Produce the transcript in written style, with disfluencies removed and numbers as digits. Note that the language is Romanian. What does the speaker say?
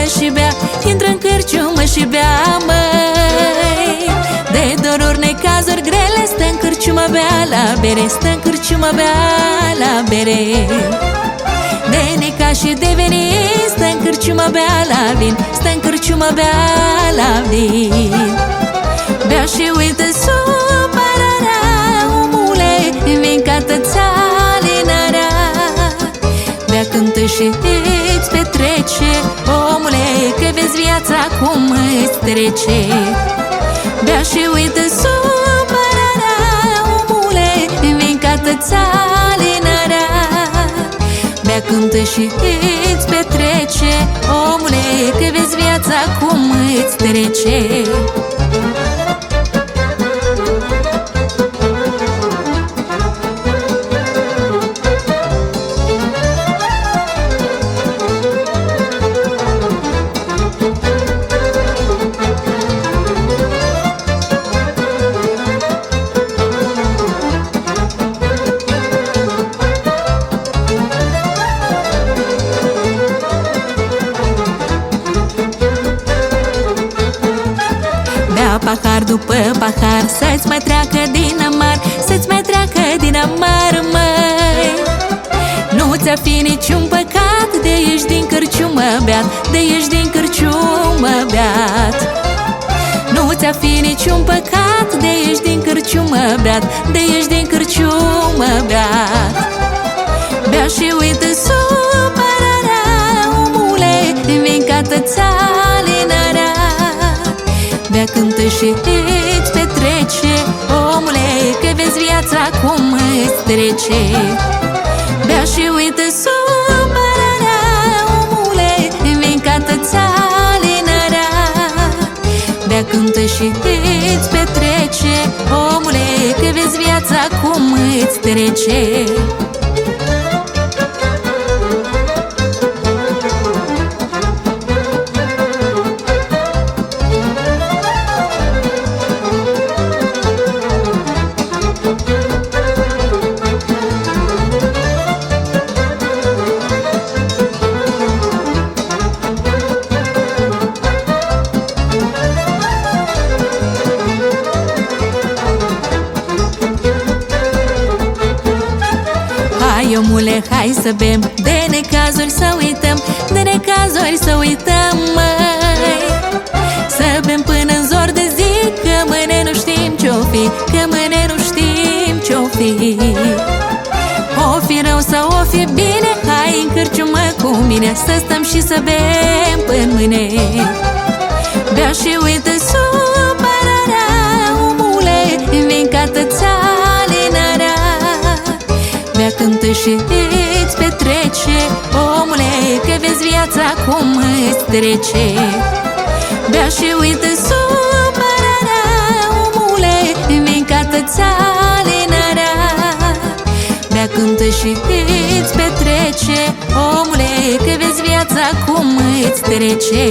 și bea, intră în cârciumă și bea, măi. De doruri, necazuri grele, stă în cârciumă, bea la bere, stă în cârciumă, bea la bere. De necaz și de venit, stă în cârciumă, bea la vin, stă în cârciumă, bea la vin. Bea și uită supărarea, omule, vin ca tățalinarea. Bea, cântă și îți petrece, omule, că vezi viața cum îți trece. Bea și uită supărarea, omule, vin ca tățalinarea. Bea, cântă și îți petrece, omule, că vezi viața cum îți trece. Pahar după pahar, să-ți mai treacă din amar, să-ți mai treacă din amar, măi. Nu ți-a fi niciun păcat de ieși din cârciumă beat, de ieși din cârciumă beat. Nu ți-a fi niciun păcat de ieși din cârciumă beat, de ieși din cârciumă beat. Bea și uită supărarea, omule, vin ca tățalinarea. Bea, cântă și îți petrece, omule, că vezi viața cum îți trece. Bea și uită supărarea, omule, vin ca tățalinarea. Bea, cântă și îți petrece, omule, că vezi viața cum îți trece. Hai, omule, hai să bem, de necazuri să uităm, de necazuri să uităm, măi. Să bem până în zor de zi, că mâine nu știm ce-o fi, că mâine nu știm ce-o fi. O fi rău sau o fi bine, hai în cârciumă cu mine, să stăm și să bem până mâine. Bea și uită supărarea, omule, vin ca tățalinarea. Bea, cântă și îți petrece, omule, că vezi viața cum îți trece. Bea și uită supărarea, omule, vin ca tățalinarea. Bea, cântă și îți petrece, omule, că vezi viața cum îți trece.